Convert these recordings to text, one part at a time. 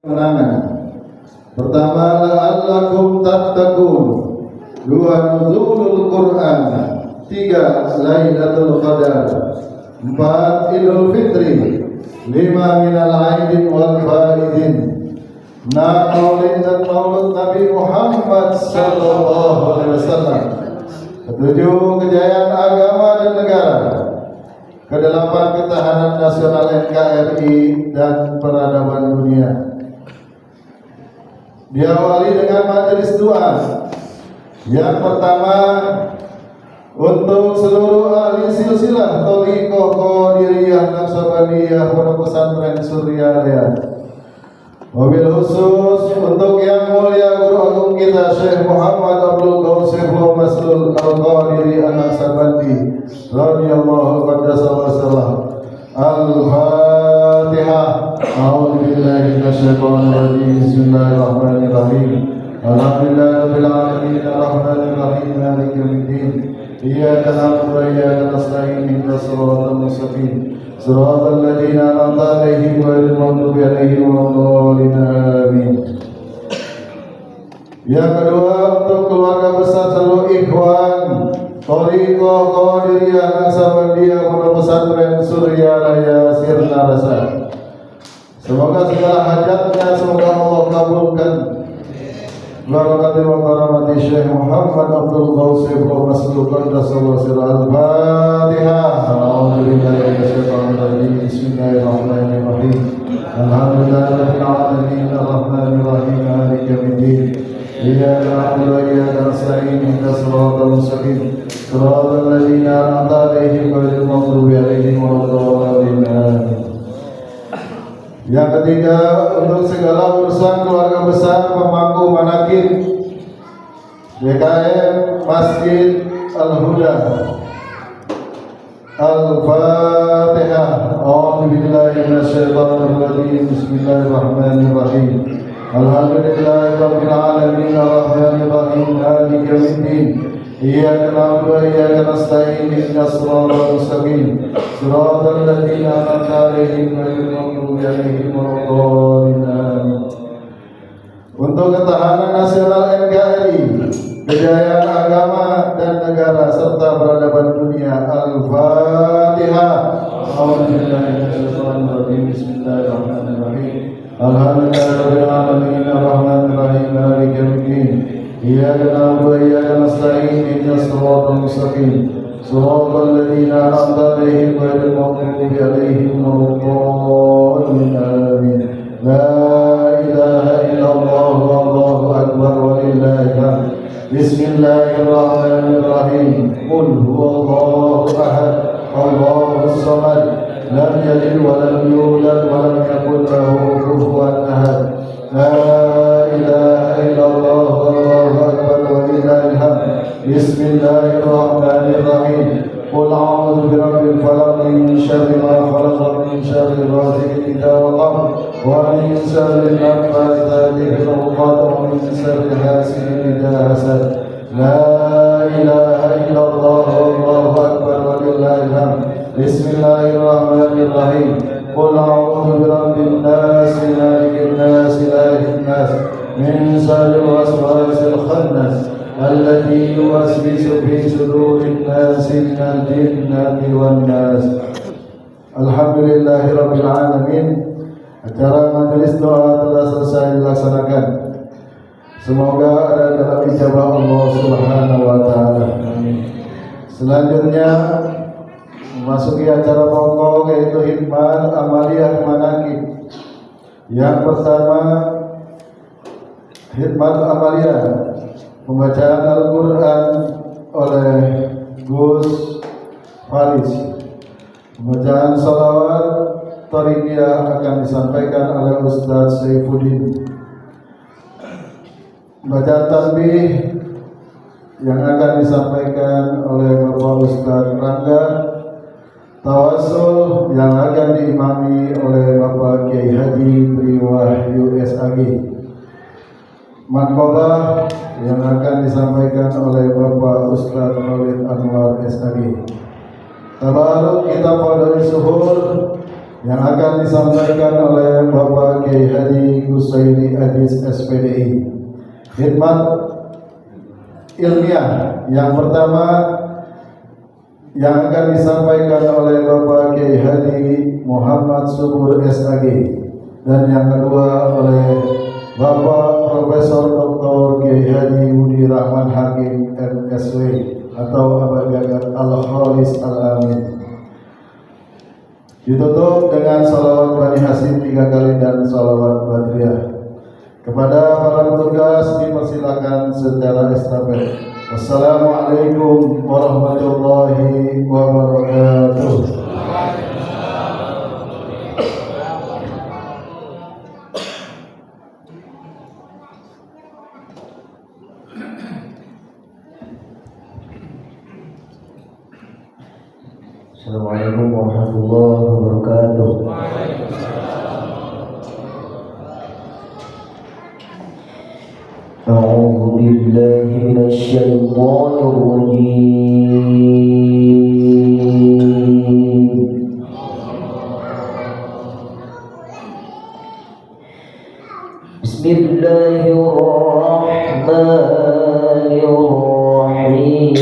Kenangan. Pertama, la'allakum tattaqun. Dua, nuzulul Quran. Tiga, Lailatul Qadar. Empat, Idul Fitri. Lima, minal aidin wal faidin. Enam, maulid dan maulud Nabi Muhammad sallallahu alaihi wasallam. Ketujuh, kejayaan agama dan negara. Kedelapan, ketahanan nasional NKRI dan peradaban dunia. Diawali dengan majelis doa. Yang pertama, untuk seluruh ahli silsilah Thariqah Qadiriyah Naqsabandiyah Pondok Pesantren Suryalaya. Wabil khusus untuk yang mulia guru agung kita Syekh Muhammad Abdul Ghawsif Maslul Al-Qadiri An-Naqsabandi radhiyallahu qaddasallahu. Al-Fatihah. A'udzu billahi minasyaitonir rajim. Bismillahirrahmanirrahim. Alhamdulillahirabbil alamin arrahmanir rahim maliki yaumiddin. Iyyaka na'budu wa iyyaka nasta'in ihdinas siratal mustaqim. Siratal ladzina an'amta 'alaihim ghairil maghdubi 'alaihim waladdallin. Amin. Yang kedua, untuk keluarga besar seluruh ikhwan Thariqah Qadiriyah Naqsabandiyah Pondok Pesantren Suryalaya Sirna Rasa. Semoga segala hajatnya semoga Allah kabulkan. Barakati wa karamati Syekh Muhammad Abdul Ghawsif Maslul Qaddasallahu sirral. Al-Fatihah. A'udzu billahi minasyaitonir rajim. Bismillahirrahmanirrahim. Alhamdulillahirabbil alamin arrahmanir rahim maliki yaumiddin. Iyyaka na'budu wa iyyaka nasta'in ihdinas siratal mustaqim. Siratal ladzina an'amta 'alaihim ghairil maghdubi 'alaihim waladdallin. Amin. Yang ketiga, untuk segala urusan keluarga besar pemangku manakib DKM Masjid Al-Huda. Al-Fatihah. A'udzu billahi minasyaitonir rajim. Bismillahirrahmanirrahim. Alhamdulillahirabbil alamin arrahmanir rahim maliki yaumiddin. Iyyaka na'budu wa iyyaka nasta'in ihdinas siratal mustaqim. Siratal ladzina an'amta 'alaihim ghairil maghdubi 'alaihim waladdallin. Amin. Untuk ketahanan nasional NKRI, kejayaan agama dan negara serta peradaban dunia. Al-Fatihah. A'udzubillahi minasyaitonir rajim. Bismillahirrahmanirrahim. Alhamdulillahirabbil alamin arrahmanir rahim maliki yaumiddin. Iyyaka na'budu wa iyyaka nasta'in ihdinas siratal mustaqim. Siratal ladzina an'amta 'alaihim ghairil maghdubi 'alaihim waladdallin. Amin. La ilaha illallah wallahu akbar walillahil hamd. Bismillahirrahmanirrahim. Qul huwallahu ahad, Allahus samad, lam yalid wa lam yulad wa lam yakul lahu kufuwan ahad. La ilaha illallah wallahu akbar walillahil hamd. Bismillahirrahmanirrahim. Qul a'udzu birabbil falaq min syarri ma khalaq wa min syarri ghasiqin idza waqab wa min syarri naffatsati fil 'uqad wa min syarri hasidin idza hasad. La ilaha illallah wallahu akbar walillahil hamd. Bismillahirrahmanirrahim. Qul a'udzu birabbin nas malikin nas ilahin nas min syarril waswasil khannas alladzi yuwaswisu fi sudurin nasi minal jinnati wan nas. Alhamdulillahirabbil alamin. Acara majelis doa telah selesai dilaksanakan. Semoga ada dalam ijabah Allah Subhanahu wa taala. Amin. Selanjutnya memasuki acara pokok yaitu hikmah amaliyah manaqib. Yang pertama, hikmah amaliyah, pembacaan Al-Quran oleh Gus Faris. Pembacaan salawat Thariqiyah akan disampaikan oleh Ustaz Saifuddin. Bacaan tasbih yang akan disampaikan oleh Bapak Ustaz Rangga. Tawassul yang akan diimami oleh Bapak Kiai Haji Triwahyu SAG. Manqobah yang akan disampaikan oleh Bapak Ustaz Maulid Anwar SAG. Tabaruk kita pada suhur yang akan disampaikan oleh Bapak Kiai Haji Kuswairi Adis SPDI. Khidmat ilmiah yang pertama yang akan disampaikan oleh Bapak Kiai Haji Muhammad Subur SAG, dan yang kedua oleh Bapak Profesor Dr. Kiai Haji Budi Rahman Hakim MSW atau Abad Jagat Al-Khalis Al-Amin. Ditutup dengan salawat Bani Hasim 3 kali dan salawat Badriyah. Kepada para petugas dipersilakan secara estafet. Wassalamualaikum warahmatullahi wabarakatuh. Assalamualaikum warahmatullahi wabarakatuh. A'udzu billahi minasy syaithanir rajim. Bismillahirrahmanirrahim.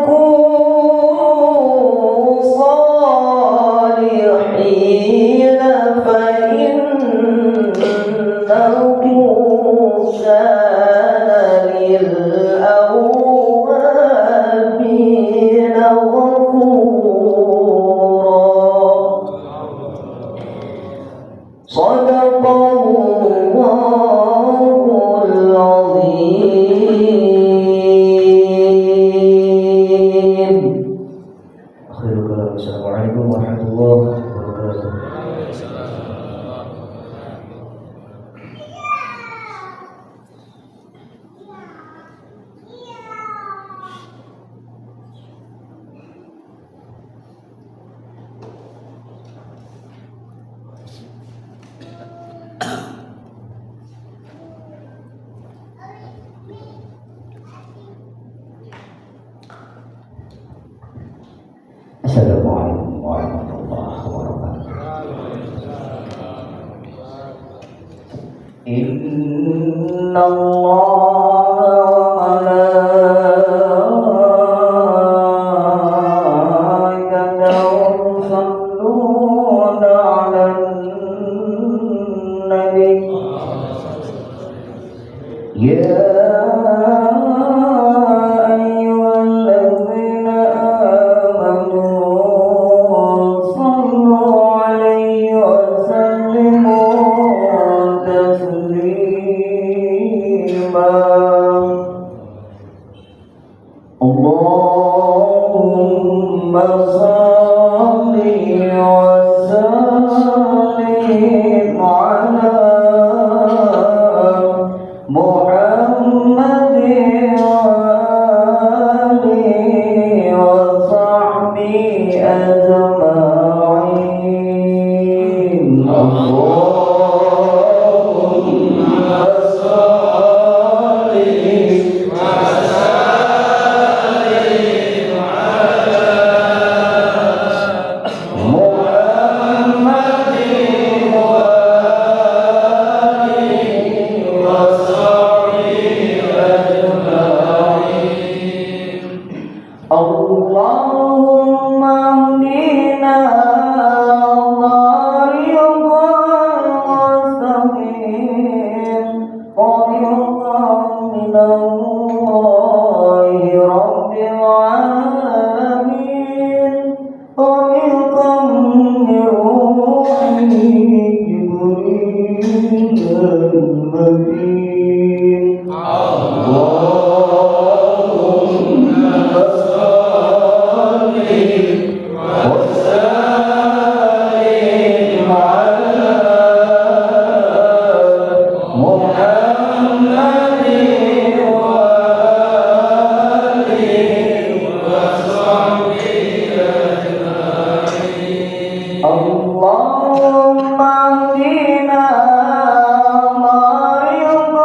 تكونوا صالحين فإنه كان للأوابين غفورا. صدق الله العظيم. آخر كلام. Assalamualaikum warahmatullahi wabarakatuh. Assalamualaikum warahmatullahi wabarakatuh. Inna Allah malaikatahu yusalluna 'alan nabi. Ya Allahumma salli wa sallim ala Muhammadin wa alihi wa sahbihi ajma'in. Allahumma salli wa Allahumma hdina tariqal mustaqim tariqan minallahi rabbil alamin tariqan min ruhi jibril matin. Allahumma hdina tariqal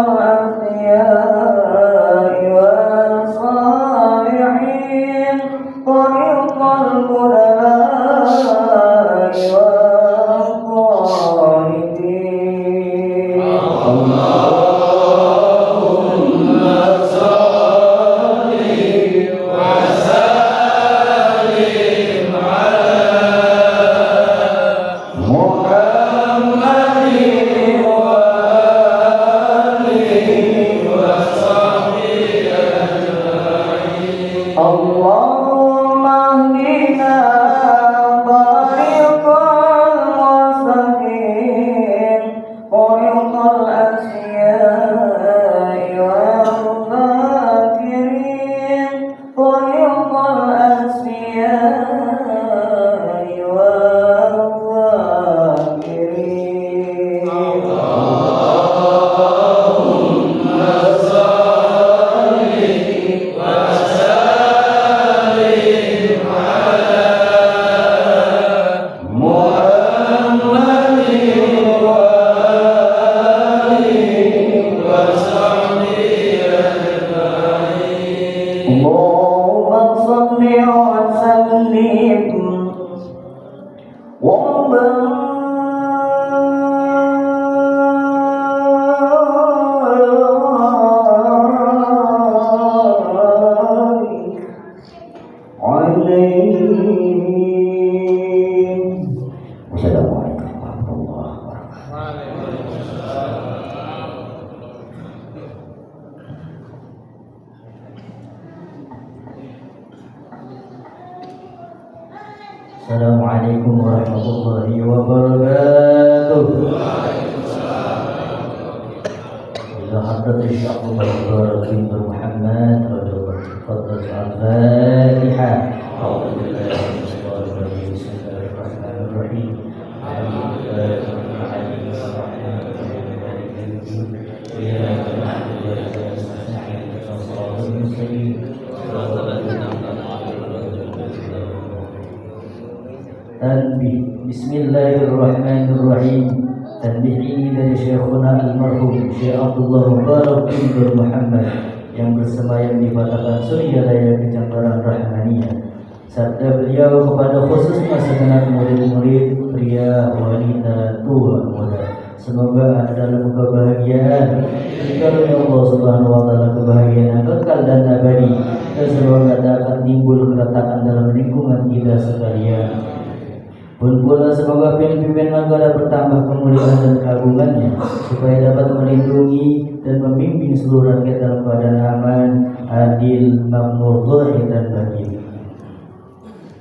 الأنبياء والصالحين طريق القدماء والقائدين اللهم اهدنا طريق المستقيم طريق الأنبياء والذاكرين طريق الأنبياء والذاكرين اللهم صل وسلم وبارك عليه. Wassalamualaikum warahmatullahi wabarakatuh. Assalamualaikum warahmatullahi wabarakatuh. Ila hadratil Syekh Muhammad bin Muhammad radhiyallahu al-Fatihah. A'udzu billahi minash shaitanir rajim. Bismillahirrahmanirrahim. Tanbih. Bismillahirrahmanirrahim. Tanbih ini dari Syekhuna almarhum Syekh Abdullah Mubarak bin Muhammad yang bersemayam di Batakan Suryalaya Kecamatan Rahmaniyah. Sabda beliau kepada khususnya segenap murid-murid pria, wanita, tua, muda. Semoga anda dalam kebahagiaan dikarunia Allah Subhanahu wa taala, kebahagiaan yang kekal dan abadi, dan semoga tak akan timbul keretakan dalam lingkungan kita sekalian. Pun pula semoga pimpin negara bertambah kemuliaan dan keagungannya, supaya dapat melindungi dan membimbing seluruh rakyat dalam keadaan aman, adil, makmur, zahir dan batin.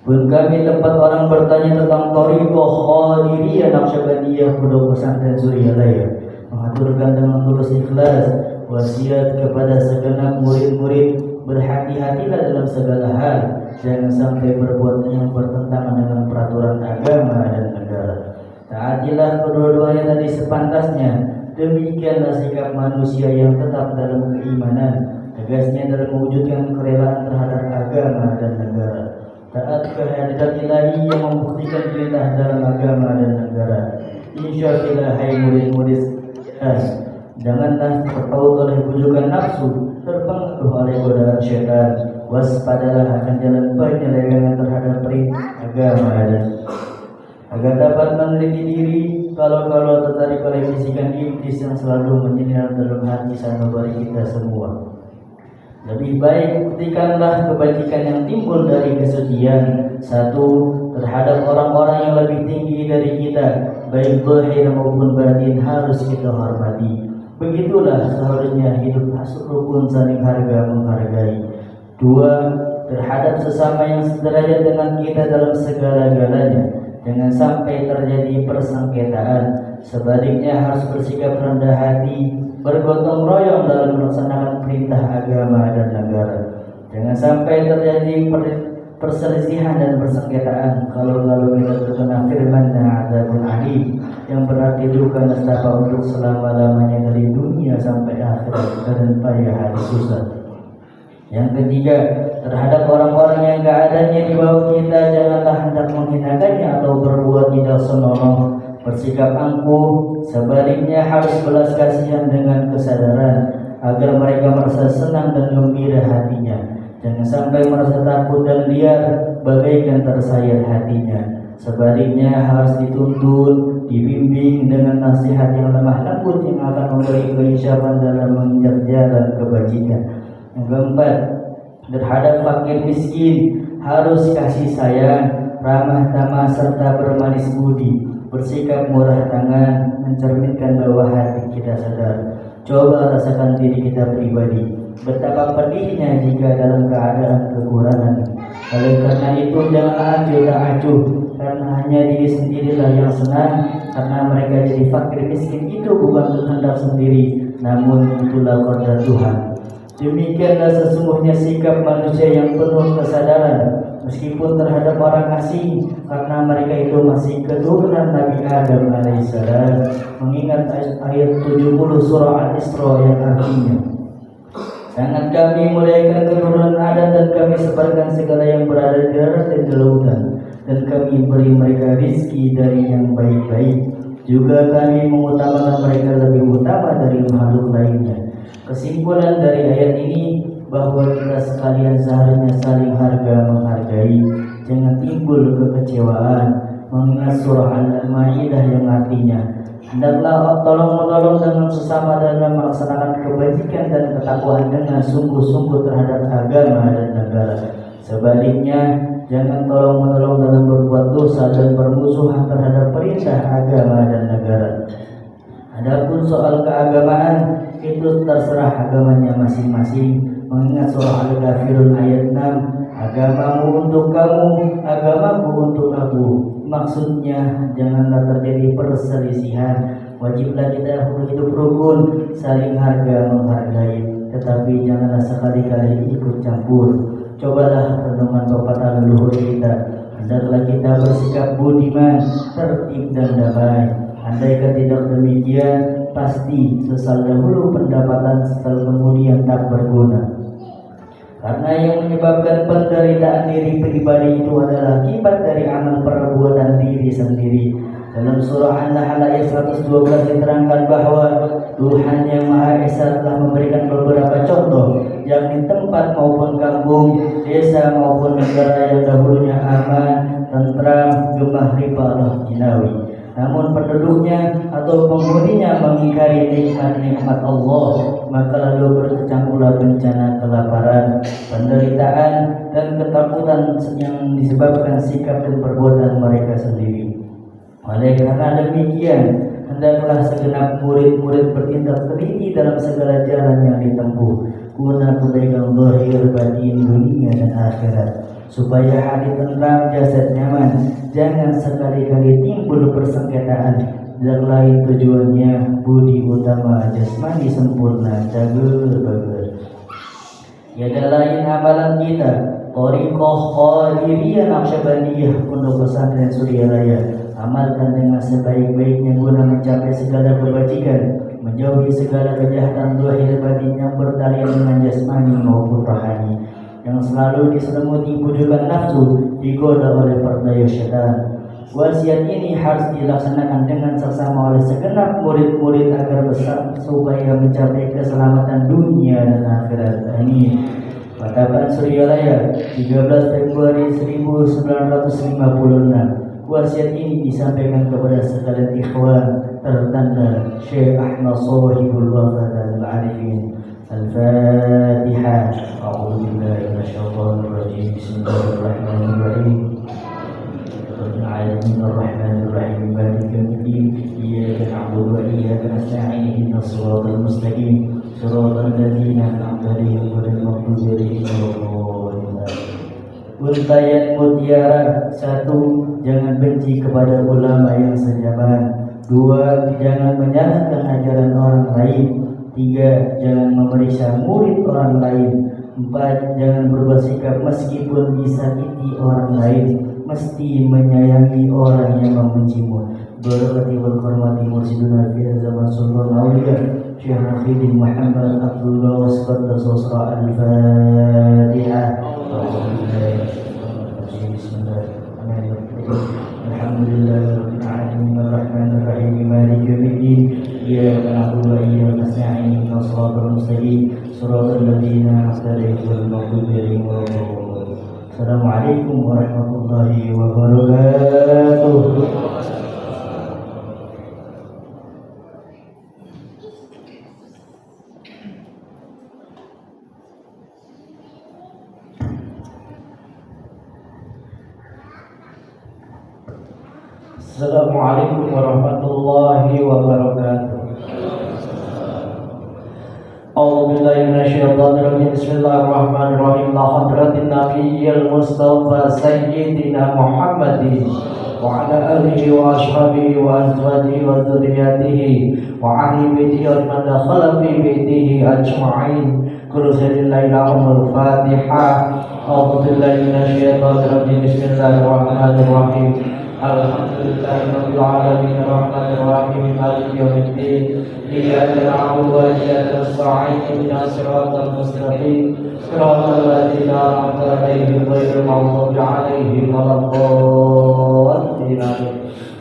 Pun kami tempat orang bertanya tentang Thariqah Qadiriyah Naqsyabandiyah Pondok Pesantren Suryalaya, mengaturkan dengan tulus ikhlas wasiat kepada segenap murid-murid, berhati-hatilah dalam segala hal, jangan sampai berbuat yang bertentangan dengan peraturan agama dan negara. Taatilah kedua-duanya tadi sepantasnya. Demikianlah sikap manusia yang tetap dalam keimanan, tegasnya dalam mewujudkan kerelaan terhadap agama dan negara. Taat kehadirat ilahi yang membuktikan perintah dalam agama dan negara. Insyaallah, hai murid-murid, janganlah terpaut oleh bujukan nafsu, terpengaruh oleh godaan syaitan. Waspadalah akan jalan penyelewengan terhadap perintah agama dan agar dapat meneliti diri kalau tertarik oleh bisikan iblis yang selalu menyinari dalam hati sanubari kita semua. Lebih baik buktikanlah kebajikan yang timbul dari kesucian. Satu, terhadap orang-orang yang lebih tinggi dari kita, baik zahir maupun batin, harus kita hormati. Begitulah seharusnya hidup rukun saling harga menghargai. Dua, terhadap sesama yang sederajat dengan kita dalam segala-galanya, jangan sampai terjadi persengketaan. Sebaliknya harus bersikap rendah hati, bergotong royong dalam melaksanakan perintah agama dan negara. Jangan sampai terjadi perselisihan dan persengketaan. Kalau kita terkena firman adzabun alim, yang berarti duka nestapa untuk selama-lamanya dari dunia sampai akhirat dan payah hari susah. Yang ketiga, terhadap orang-orang yang keadaannya di bawah kita, janganlah hendak menghinakannya atau berbuat tidak senonoh, bersikap angkuh. Sebaliknya harus belas kasihan dengan kesadaran. sampai merasa takut dan liar bagaikan tersayat hatinya. Sebaliknya harus dituntun, dibimbing dengan nasihat yang lemah lembut yang akan memberi keinsyapan dalam menginjak jalan kebajikan. Yang keempat, terhadap fakir miskin harus kasih sayang, ramah tamah serta bermanis budi, bersikap murah tangan, mencerminkan bahwa hati kita sadar. Coba rasakan diri kita pribadi, betapa pedihnya jika dalam keadaan kekurangan. Oleh karena itu janganlah acuh tak acuh, karena hanya diri sendirilah yang senang, karena mereka jadi fakir miskin itu bukan kehendak sendiri, namun itulah qadar Tuhan. Demikianlah sesungguhnya sikap manusia yang penuh kesadaran, meskipun terhadap orang asing, karena mereka itu masih keturunan Nabi Adam alaihissalam. Mengingat ayat 70 surah Al-Isra yang artinya, sangat kami muliakan keturunan Adam dan kami sebarkan segala yang berada di darat dan di lautan, dan kami beri mereka rizki dari yang baik-baik. Juga kami mengutamakan mereka lebih utama dari makhluk lainnya. Kesimpulan dari ayat ini bahwa kita sekalian seharusnya saling harga menghargai, jangan timbul kekecewaan. Mengingat surah Al-Maidah yang artinya, hendaklah tolong-menolong dengan sesama dalam melaksanakan kebajikan dan ketakwaan dengan sungguh-sungguh terhadap agama dan negara. Sebaliknya, jangan tolong-menolong dalam berbuat dosa dan bermusuhan terhadap perintah agama dan negara. Adapun soal keagamaan, itu terserah agamanya masing-masing. Mengingat surah Al-Kafirun ayat 6, agamamu untuk kamu, agamaku untuk aku. Maksudnya janganlah terjadi perselisihan. Wajiblah kita hidup rukun, saling harga menghargai, tetapi janganlah sekali-kali ikut campur. Cobalah renungan pepatah leluhur kita, hendaklah kita bersikap budiman, tertib dan damai. Andaikan tidak demikian, pasti sesal dahulu pendapatan, sesal kemudian tak berguna. Karena yang menyebabkan penderitaan diri pribadi itu adalah akibat dari amal perbuatan diri sendiri. Dalam surah An-Nahl ayat 112 diterangkan bahwa Tuhan yang Maha Esa telah memberikan beberapa contoh, yakni tempat maupun kampung, desa maupun negara yang dahulunya aman, tentram, gemah ripah jinawi. Namun penduduknya atau penghuninya mengingkari nikmat-nikmat Allah, maka lalu berkecampulah bencana kelaparan, penderitaan, dan ketakutan yang disebabkan sikap dan perbuatan mereka sendiri. Oleh karena demikian, hendaklah segenap murid-murid bertindak teliti dalam segala jalan yang ditempuh, guna kebaikan zahir batin dunia dan akhirat, supaya hati tentram, jasad nyaman. Jangan sekali-kali timbul persengketaan. Dan lain tujuannya budi utama jasmani sempurna cager-bager. Tiada lain amalan kita, Thariqah Qadiriyah Naqsyabandiyah Pondok Pesantren Surya Raya. Amalkan dengan sebaik-baiknya guna mencapai segala kebajikan, menjauhi segala kejahatan zahir batin yang bertalian dengan jasmani maupun rohani, yang selalu diselimuti bujukan nafsu, digoda oleh perdaya syaitan. Wasiat ini harus dilaksanakan dengan seksama oleh segenap murid-murid agar besar supaya mencapai keselamatan dunia dan akhirat. Ini Patapan Surya Raya 13 Februari 1956. Wasiat ini disampaikan kepada sekalian ikhwan tertanda Syekh Ahmad Shahibul Wafat al-Arifin. Al-Fatihah. A'udzu billahi minasyaitonir rajim. Bismillahirrahmanirrahim. Alamin ar-Rahmanir Rahim. Maliki yaumiddin. Iyyaka na'budu wa iyyaka nasta'in. Ihdinas siratal mustaqim. Siratal ladzina an'amta 'alaihim ghairil maghdubi 'alaihim waladdallin. Untayan mutiara. 1. Jangan benci kepada ulama yang sejaman. 2. Jangan menyalahkan ajaran orang lain. 3. Jangan memeriksa murid orang lain. 4. Jangan berbuat sikap meskipun disakiti orang lain, mesti menyayangi orang yang membencimu. Berkati berhormati Mursiduna fi zaman Sultan Aulia Syekh Muhyiddin Muhammad Abdullah Wasqadda Sosra Al-Fatihah. Alhamdulillahirabbil alamin arrahmanir rahim maliki yaumiddin iyyaka na'budu wa iyyaka nasta'in ihdinas siratal mustaqim siratal ladzina an'amta 'alaihim ghairil maghdubi 'alaihim waladdallin. Assalamualaikum warahmatullahi wabarakatuh. Assalamualaikum warahmatullahi wabarakatuh. A'udzubillahi minasyaitonirrajim. Bismillahirrahmanirrahim. La hadratin nabiyyil mustafa sayyidina Muhammadin wa ala alihi wa ashabihi wa azwajihi wa dzurriyyatihi wa ahli baitihi wa man dakhala fi baitihi ajma'in. Kullu lillahi lahumul Fatihah. A'udzubillahi minasyaitonirrajim. Bismillahirrahmanirrahim. Alhamdulillahirabbil alamin arrahmanir rahim maliki yaumiddin iyyaka na'budu wa iyyaka nasta'in ihdinas siratal mustaqim siratal ladzina an'amta 'alaihim ghairil maghdubi 'alaihim waladdallin.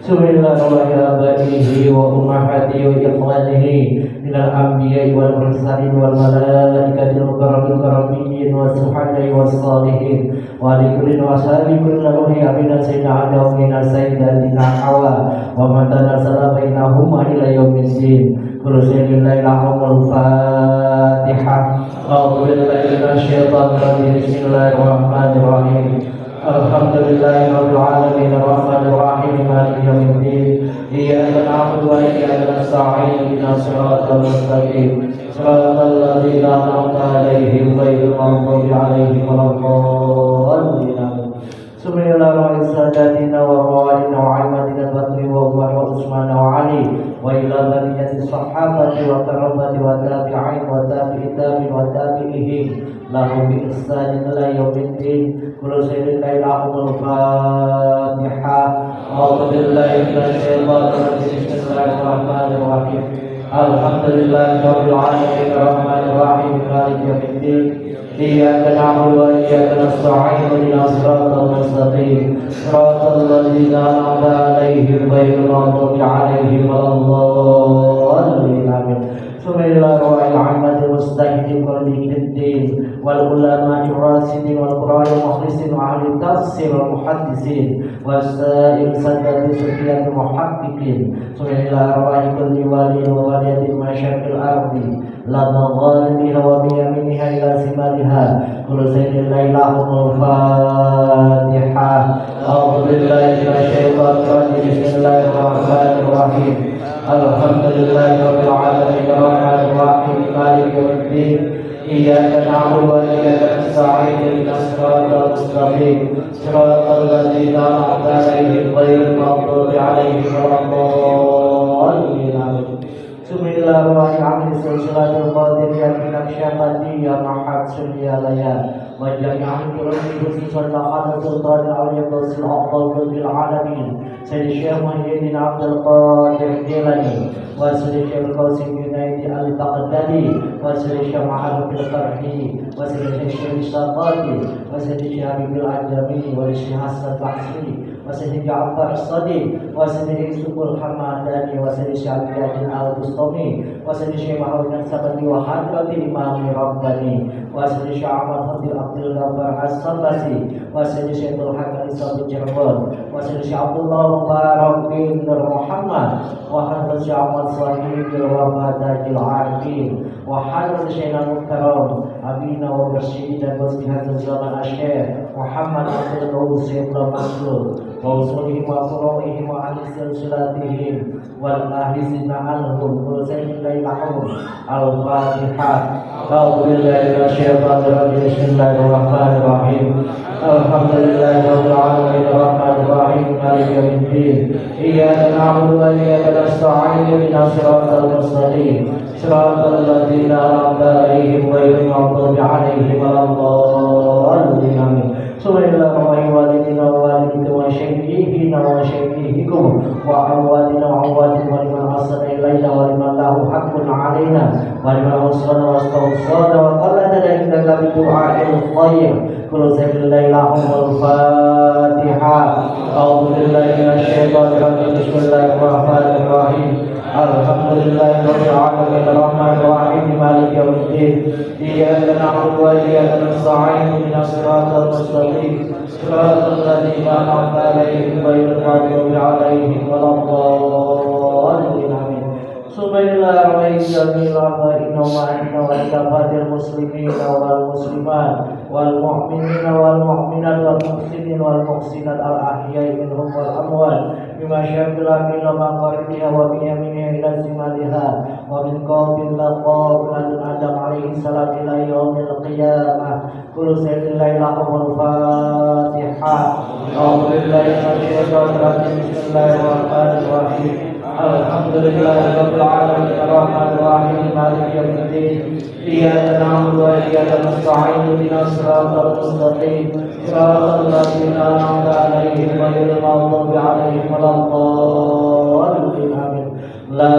Subhanallah wa ummahatihi wa ikhwanihi minal anbiya'i wal mursalin wal malaikatil mukarramin wa suhada'i was salihin wa likulli wa sabiqun lahi amina sayyidina adam min sayyidina hawa wa man tanazala bainahum ila yaumiddin. Kullu lillahi lahumul Fatihah. A'udzu billahi minasyaitonir rajim. Bismillahirrahmanirrahim. Alhamdulillahirabbil alamin arrahmanir rahim maliki yaumiddin iyyaka na'budu wa iyyaka nasta'in ihdinas siratal mustaqim siratal ladzina an'amta 'alaihim ghairil maghdubi 'alaihim waladdallin. Bismillahirrahmanirrahim. Wa mawalina wa aimatina batri wa Umar wa Usman wa Ali wa ila baniyati sahabati wa karabati wa tabi'in wa tabi'in wa tabi'ihim lahum bi ihsanin ila yaumiddin. Kullu lillahi lahumul Fatihah. A'udzu billahi minasyaitonir rajim. Bismillahirrahmanirrahim. Alhamdulillahirabbil alamin arrahmanir rahim maliki yaumiddin iyyaka na'budu wa iyyaka nasta'in ihdinas siratal mustaqim siratal ladzina an'amta 'alaihim ghairil maghdubi 'alaihim waladdallin. Amin. Bismillahirrahmanirrahim. Mustahidin wal muqtadin wal ulama rasidin wal qur'an mukhlisin wa ahli tafsir wal muhaddisin wasa'il sadati sufyan muhaqqiqin. Bismillahirrahmanirrahim. Wali wa waliyatil masyaqil ardi la maghalibiha wa biyaminiha ila simaliha. Kullu lillahi lahumul Fatihah. A'udzu billahi minasyaitonir rajim. Bismillahirrahmanirrahim. Alhamdulillahirabbil alamin arrahmanir rahim maliki yaumiddin iyyaka na'budu wa iyyaka nasta'in ihdinas siratal mustaqim siratal ladzina an'amta 'alaihim ghairil maghdubi 'alaihim waladdallin. Bismillahirrahmanirrahim. Silsilatul qadiriyah min asy-syafatiyah mahad sunniyalaya wa jami'an qur'ani khususan laqad sultan al-awliya basil aqdal bil alamin Sayyid Syekh Muhyiddin Abdul Qadir Jilani wa Sayyid Syekh Qasim Yunaidi al-Taqdadi wa Sayyid Syekh Muhammad al-Farhi wa Sayyid Syekh Saqati wa Sayyid Syekh Habibul Ajami wa Syekh Hasan Bahri wa Sayyid Ja'far As-Sadiq wa Sayyid Yusuf al-Hamadani wa Sayyid Syekh Abdul Al-Bustami wa Sayyid Syekh Muhammad Sabani wa Hadratil Imam Rabbani wa Sayyid Syekh Ahmad Fadil Abdul Ghaffar As-Sabasi wa Sayyid Syekh Al-Hakam Sabit Cirebon wa Sayyid Syekh Abdullah Mubarak bin Nur Muhammad wa Hadratil Syekh Ahmad Sahih wa Madajil Arifin wa Hadratil Syekh Al-Mukarram Abina wa Rasyid dan Wasfi Hadratil Zaman Asyir Muhammad Abdul Qaus Syekh Al-Mansur wa usulihim wa furu'ihim wa ahli silsilatihim wal ahizina anhum kulsayin lahum. Al-Fatihah. A'udzu billahi minasyaitonir rajim. Bismillahirrahmanirrahim. Alhamdulillahirabbil alamin arrahmanir rahim maliki yaumiddin iyyaka na'budu wa iyyaka nasta'in ihdinas siratal mustaqim siratal ladzina an'amta 'alaihim ghairil maghdubi 'alaihim waladdallin. Subhanallahirrahmanirrahim. Wa shaykihina wa shaykihikum wa awadina wa awadina wa liman asana ilaina wa liman lahu haqqun 'alaina wa liman usana wa astawsana wa qalladana indaka bi du'a'il khair. Kullu lillahi lahumul Fatihah. A'udzu billahi minasyaitonir rajim. Bismillahirrahmanirrahim. Alhamdulillahi rabbil alamin arrahmanir rahim maliki yaumiddin iyyaka na'budu wa iyyaka nasta'in ihdinas siratal mustaqim siratal ladzina an'amta 'alaihim ghairil maghdubi 'alaihim waladdallin amin. Subhanallahirrahmanirrahim wa kafatil muslimin wal muslimat wal mu'minina wal mu'minat wal muhsinin wal muhsinat al ahya'i minhum wal amwat bima syafila min maqaribiha wa min yaminiha ila simaliha wa min qawmin laqawmin adam alaihi salam ila yaumil qiyamah kullu sayyidin la ilaha al-fatihah a'udzu billahi minasyaitonir rajim bismillahirrahmanirrahim alhamdulillahi rabbil alamin arrahmanir rahim maliki yaumiddin iyyaka na'budu wa iyyaka nasta'in ihdinas siratal mustaqim siratal ladzina an'amta 'alaihim ghairil maghdubi 'alaihim waladdallin amin. La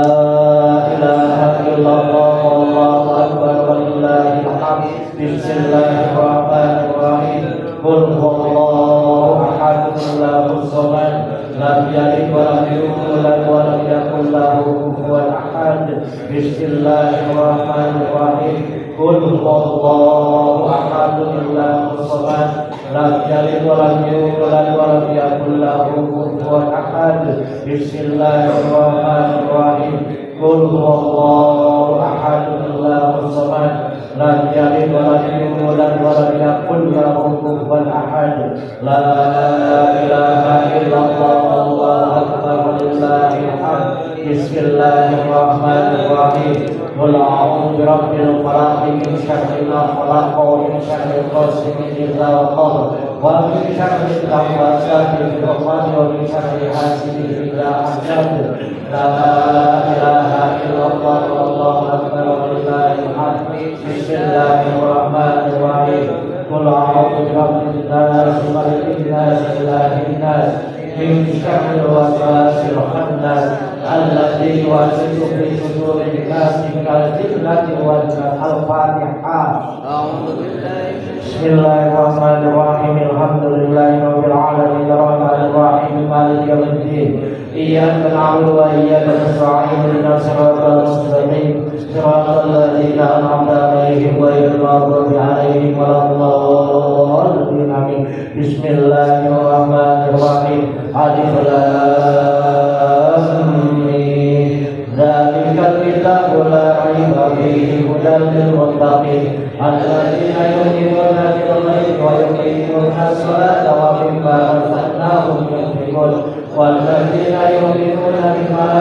ilaha illallah wallahu akbar walillahil hamd. Bismillahirrahmanirrahim. Qul huwallahu ahad Allahus samad lam yalid wa lam yulad wa lam yakul lahu kufuwan ahad. Bismillahirrahmanirrahim. Qul huwallahu ahad Allahus samad lam yalid wa lam yulad wa lam yakul lahu kufuwan ahad. Bismillahirrahmanirrahim. Qul huwallahu ahad Allahus samad lam yalid wa lam yulad wa lam yakul lahu kufuwan ahad. La ilaha illallah wallahu akbar walillahil hamd. Bismillahirrahmanirrahim. Qul a'udzu birabbil falaq min syarri ma khalaq wa min syarri ghasiqin idza waqab wa min syarri nafasati fil 'uqad wa min syarri hasidin idza hasad. La ilaha illallah wallahu akbar walillahil hamd. Bismillahirrahmanirrahim. Qul a'udzu birabbin nas malikin nas ilahin nas min syarril waswasil khannas alladzi yuwaswisu fi sudurin nas minal jinnati wan nas. Al-Fatihah. Bismillahirrahmanirrahim. Alhamdulillahi rabbil alamin arrahmanir rahim maliki yaumiddin iyyaka na'budu wa iyyaka nasta'in ihdinas siratal mustaqim siratal ladzina an'amta 'alaihim ghairil maghdubi alaihim waladdallin amin. Bismillahirrahmanirrahim. Alif lam mim. Dzalikal kitabu la raiba fihi hudan lil muttaqin alladzina yu'minuna bil ghaibi wa yuqimuna as-salata wa mimma razaqnahum yunfiqun walladzina yu'minuna bima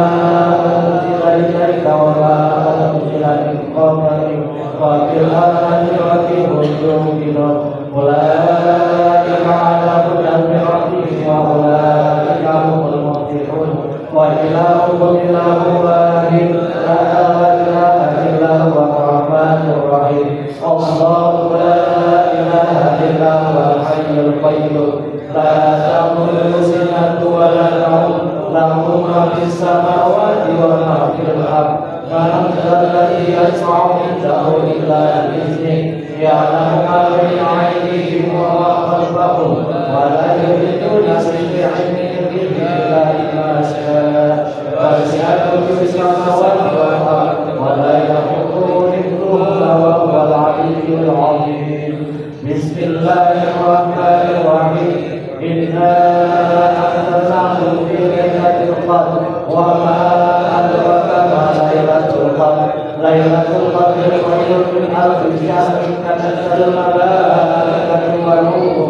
unzila ilayka wa ma unzila min qablik wa bil akhirati hum yuqinun ulaika 'ala hudan min rabbihim wa ulaika humul muflihun. Wa ilahukum ilahun wahid la ilaha illa huwa ar-rahmanur rahim. Allahu la ilaha illa huwal hayyul qayyum la ta'khudhuhu sinatun wa la nawm lahu ma fis samawati wa ma fil ardh. Man dzalladzi yashfa'u 'indahu illa bi'iznihi ya'lamu ma bayna aydihim wa ma khalfahum wa la yuhituna bi shay'in min ilmihi illa bima sha'a. Wasi'a kursiyuhu samawati wal ardh wa la yahuduhu hifdhuhuma wa huwal 'aliyyul 'azim. Bismillahirrahmanirrahim. Inna anzalnahu fi lailatul qadr wa ma adraka ma lailatul qadr. Lailatul qadri khairun min alfi syahrin tanazzalul malaikatu wa ruhu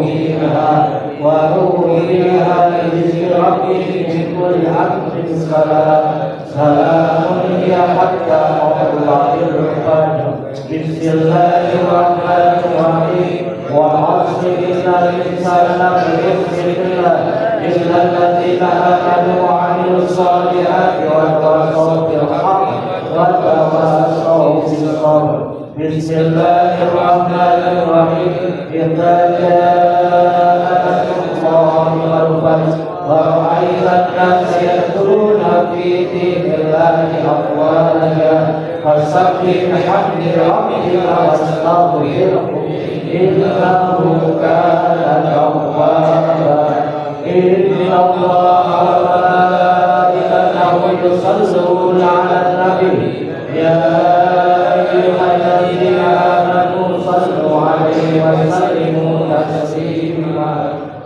fiha bi'izni rabbihim min kulli amrin salam. Salamun hiya hatta matla'il fajr. Bismillahirrahmanirrahim. Wa 'asri innal insana lafi khusr illa alladzina amanu wa 'amilus solihati wa tawassaw bil haqq wa tawassaw bis sabr. Bismillahirrahmanirrahim. Idza jaa nasrullahi wal fath wa ra'aitan nasa yadkhuluna fi dinillahi afwaja fasabbih bihamdi rabbika wastaghfirhu innahu kana tawwaba. Inna Allaha wa malaikatahu يصلون على النبي يا أيها الذين آمنوا صلوا عليه وسلموا تسليما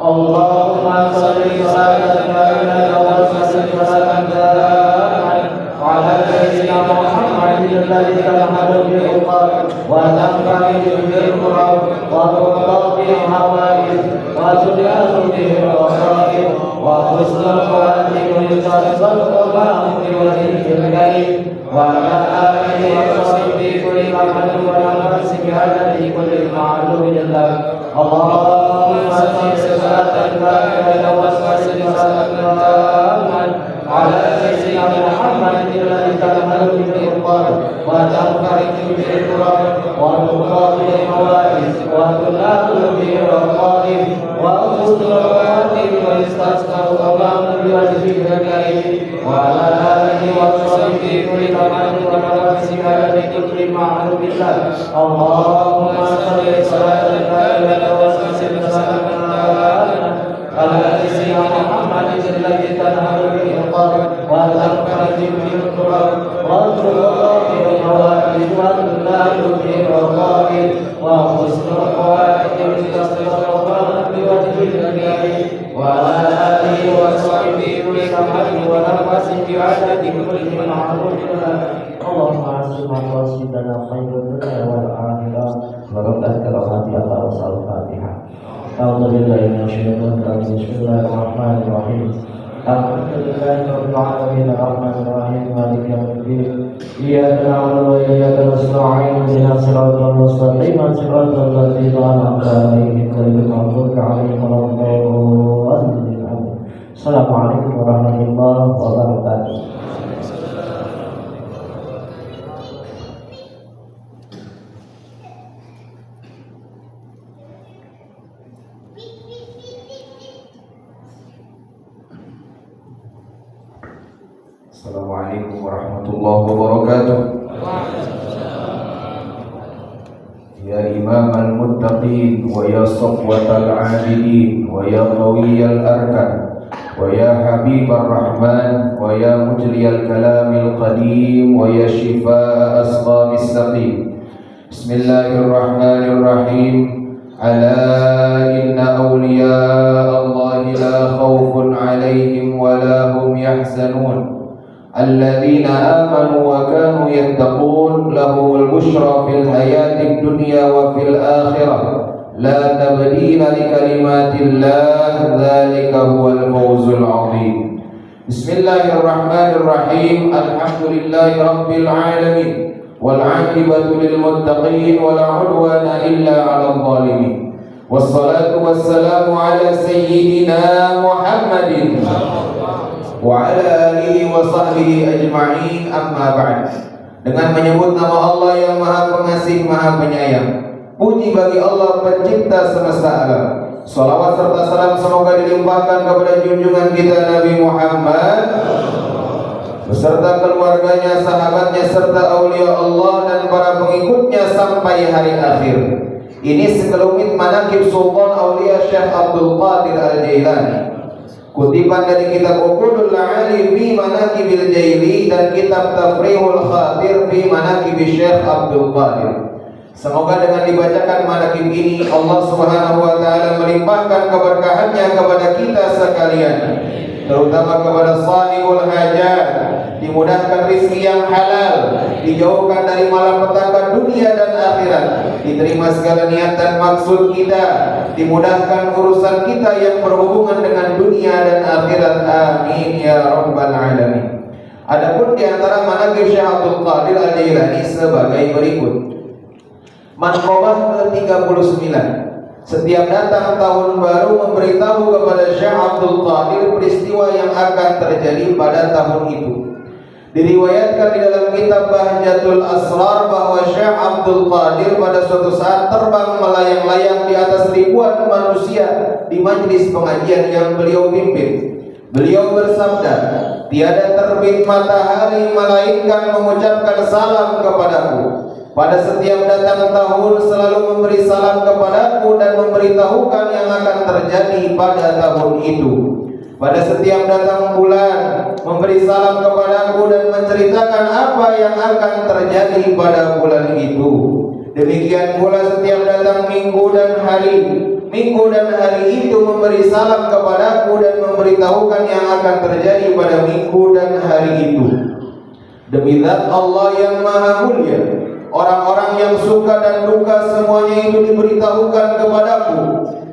اللهم صل صلاة كاملة وسلم سلاما تاما على سيدنا محمد الذي تنحل بالعقاب وتنفرج بالكرب وترضى بالحوائج وتنال به الرصائد وحسن الخواتم لتصل الأمام بوجهه الكريم وعلى آله وصحبه كل محل ونفس بهذا كل معلوم لك اللهم صل صلاة كاملة وسلم سلاما تاما على سيدنا محمد الذي تنحل بالعقاب وتنفرج به الكرب وترضى بالحوائج وتنال به الرصائد وحسن الخواتم ويستسقى الغمام بوجهه الكريم وعلى آله وصحبه كل محل ونفس بهذا كل معلوم لك اللهم صل صلاة كاملة وسلم سلاما على سيدنا محمد الذي تنهل به القبر وتنفرج به الكرب وترضى به الحوائج وتنال به الرقائب وحسن الخواتم لتصل الغمام بوجهه الكريم وعلى آله وصحبه كل محل ونفس بعدد كل معروف لك اللهم اعز مقاصدنا خير الدنيا والآخرة وربك الخاتمة والفاتحة أعوذ بالله من الشيطان الرجيم بسم الله الرحمن الرحيم الحمد لله رب العالمين الرحمن الرحيم مالك يوم الدين إياك نعبد وإياك نستعين اهدنا الصراط المستقيم صراط الذين أنعمت عليهم غير المغضوب عليهم ولا الضالين السلام عليكم ورحمة الله وبركاته. Assalamualaikum warahmatullahi wabarakatuh. Ya imam al-muttaqin wa ya safwatal abidin wa ya qawiyal arkan wa ya habibur rahman wa ya mujliyal kalamil qadim wa ya shifaa asqamis saqim. Bismillahirrahmanirrahim. Ala inna awliya Allahi la khawfun alaihim wa la hum yahzanun الذين آمنوا وكانوا يتقون لهم البشرى في الحياة الدنيا وفي الآخرة لا تبديل لكلمات الله ذلك هو الفوز العظيم بسم الله الرحمن الرحيم الحمد لله رب العالمين والعاقبة للمتقين ولا عدوان إلا على الظالمين والصلاة والسلام على سيدنا محمد wa ala alihi wa sahbihi ajma'in amma ba'd. Dengan menyebut nama Allah yang Maha Pengasih Maha Penyayang, puji bagi Allah pencipta semesta alam. Salawat serta salam semoga dilimpahkan kepada junjungan kita Nabi Muhammad beserta keluarganya, sahabatnya serta aulia Allah dan para pengikutnya sampai hari akhir. Ini sekelumit manaqib Sultan Aulia Syekh Abdul Qadir Al-Jailani, kutipan dari kitab Uqudul La'ali fi Manaqibil Jaili dan kitab Tafrihul Khatir fi Manaqibi Syekh Abdul Qadir. Semoga dengan dibacakan manaqib ini Allah Subhanahu wa taala melimpahkan keberkahannya kepada kita sekalian, terutama kepada sahibul hajat, dimudahkan rezeki yang halal, dijauhkan dari malapetaka dunia dan akhirat, diterima segala niat dan maksud kita, dimudahkan urusan kita yang berhubungan dengan dunia dan akhirat. Amin ya rabbal alamin. Adapun di antara manaqib Syekh Abdul Qadir Al-Jailani sebagai berikut. Manqabah ke-39. Setiap datang tahun baru memberitahu kepada Syekh Abdul Qadir peristiwa yang akan terjadi pada tahun itu. Diriwayatkan di dalam kitab Bahjatul Asrar bahwa Syekh Abdul Qadir pada suatu saat terbang melayang-layang di atas ribuan manusia di majlis pengajian yang beliau pimpin. Beliau bersabda, "Tiada terbit matahari melainkan mengucapkan salam kepadaku. Pada setiap datang tahun selalu memberi salam kepadaku dan memberitahukan yang akan terjadi pada tahun itu. pada setiap datang bulan, memberi salam kepadaku dan menceritakan apa yang akan terjadi pada bulan itu. Demikian pula setiap datang minggu dan hari itu memberi salam kepadaku dan memberitahukan yang akan terjadi pada minggu dan hari itu. Demi zat Allah yang maha mulia, orang-orang yang suka dan duka semuanya itu diberitahukan kepadaku.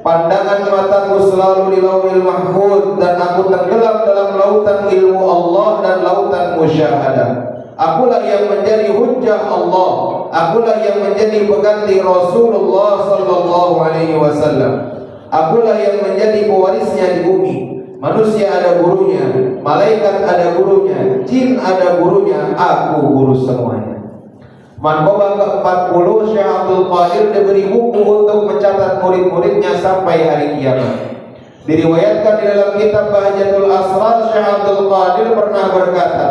Pandangan mataku selalu di Lauhil Mahfuz dan aku tenggelam dalam lautan ilmu Allah dan lautan musyahadah. Akulah yang menjadi hujjah Allah, akulah yang menjadi pengganti Rasulullah sallallahu alaihi wasallam. Akulah yang menjadi pewarisnya di bumi. Manusia ada gurunya, malaikat ada gurunya, jin ada gurunya, aku guru semuanya. Manqobah ke-40, Syekh Abdul Qadir diberi buku untuk mencatat murid-muridnya sampai hari kiamat. Diriwayatkan di dalam kitab Bahjatul Asrar, Syekh Abdul Qadir pernah berkata,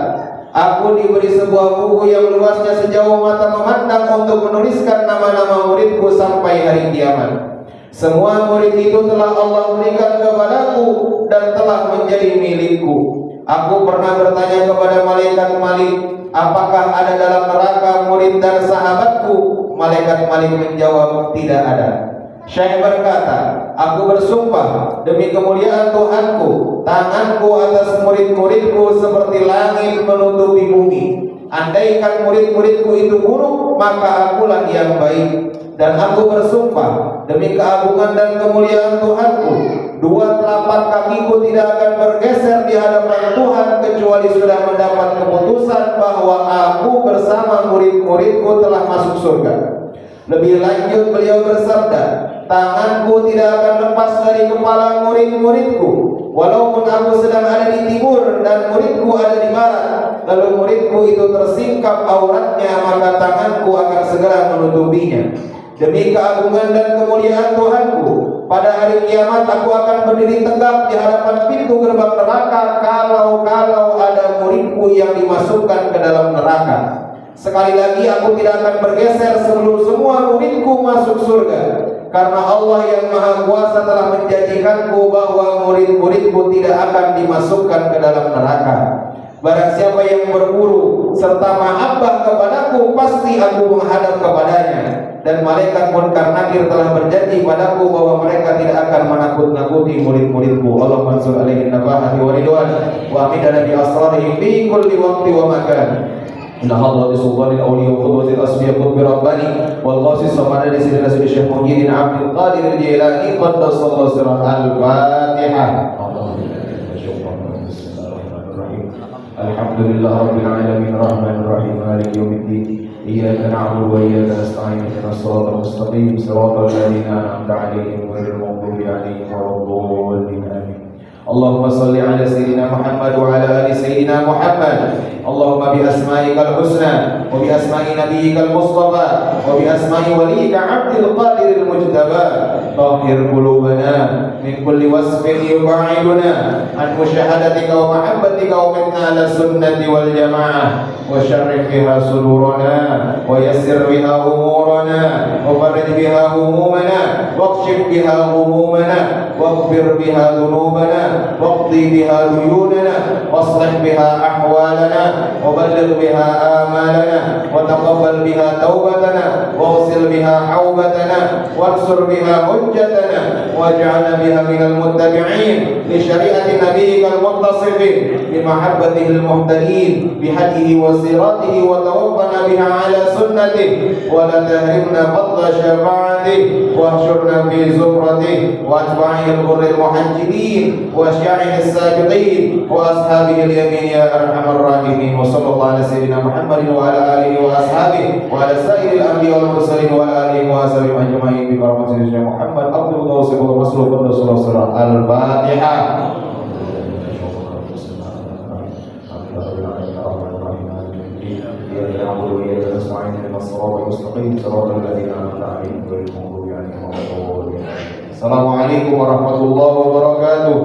aku diberi sebuah buku yang luasnya sejauh mata memandang untuk menuliskan nama-nama muridku sampai hari kiamat. Semua murid itu telah Allah berikan kepadaku dan telah menjadi milikku. Aku pernah bertanya kepada malaikat Malik, apakah ada dalam neraka murid dan sahabatku? Malaikat Malik menjawab, tidak ada. Syekh berkata, aku bersumpah demi kemuliaan Tuhanku, tanganku atas murid-muridku seperti langit menutupi bumi. Andaikan murid-muridku itu buruk, maka akulah yang baik. Dan aku bersumpah demi keagungan dan kemuliaan Tuhanku, dua telapak kakiku tidak akan bergeser di hadapan Tuhan kecuali sudah mendapat keputusan bahwa aku bersama murid-muridku telah masuk surga. Lebih lanjut beliau bersabda, tanganku tidak akan lepas dari kepala murid-muridku, walaupun aku sedang ada di timur dan muridku ada di barat. Lalu muridku itu tersingkap auratnya, maka tanganku akan segera menutupinya. Demi keagungan dan kemuliaan Tuhanku, pada hari kiamat aku akan berdiri tegak di hadapan pintu gerbang neraka kalau ada muridku yang dimasukkan ke dalam neraka. Sekali lagi aku tidak akan bergeser sebelum semua muridku masuk surga, karena Allah yang Maha Kuasa telah menjanjikanku bahwa murid-muridku tidak akan dimasukkan ke dalam neraka. Barang siapa yang berburu serta mahabbah kepadaku, pasti aku menghadap kepadanya. Dan malaikat munkar nakir telah berjanji padaku bahwa mereka tidak akan menakut-nakuti murid-muridku. Allahumma shalli alaihi nabahati wa ridwan wa amidana bi asrarihim fi kulli waqti wa makan. Inna hadrati sultanil awliya wa qudwatil asfiya qutbi rabbani wal qasis samada di sini nasi Syekh Muhyiddin Abdul Qadir al-Jilani qaddasallahu sirrah al-Fatihah. Alhamdulillah rabbil alamin arrahmanir rahim maliki yaumiddin. إياك نعبد وإياك نستعين اهدنا الصراط المستقيم صراط الذين أنعمت عليهم غير المغضوب عليهم ولا الضالين آمين. اللهم صل على سيدنا محمد وعلى آل سيدنا محمد. اللهم بأسمائك الحسنى وبأسماء نبيك المصطفى وبأسماء وليك عبد القادر المجتبى طهر قلوبنا من كل وصف يبعدنا عن مشاهدتك ومحبتك ومتنا على السنة والجماعة وشرح بها صدورنا ويسر بها أمورنا وفرج بها همومنا واكشف بها غمومنا واغفر بها ذنوبنا واقضي بها ديوننا واصلح بها أحوالنا وبلغ بها آمالنا وتقبل بها توبتنا واغسل بها حوبتنا وانصر بها حجتنا واجعلنا بها من المتبعين لشريعة نبيك المتصف بمحبته المهتدين بهديه وسيرته وتوفنا بها على سنته ولا تهرمنا فضل شفاعته واحشرنا في زمرته واتباعه الغر المحجلين واشياعه السابقين واصحابه اليمين يا ارحم الراحمين. وصلى الله على سيدنا محمد وعلى اله واصحابه وعلى سائر الانبياء والمرسلين وعلى اله واصحابه اجمعين بكرامة سيدنا محمد عبد الله ورسوله الرسول الفاتحة. Assalamualaikum warahmatullahi wabarakatuh.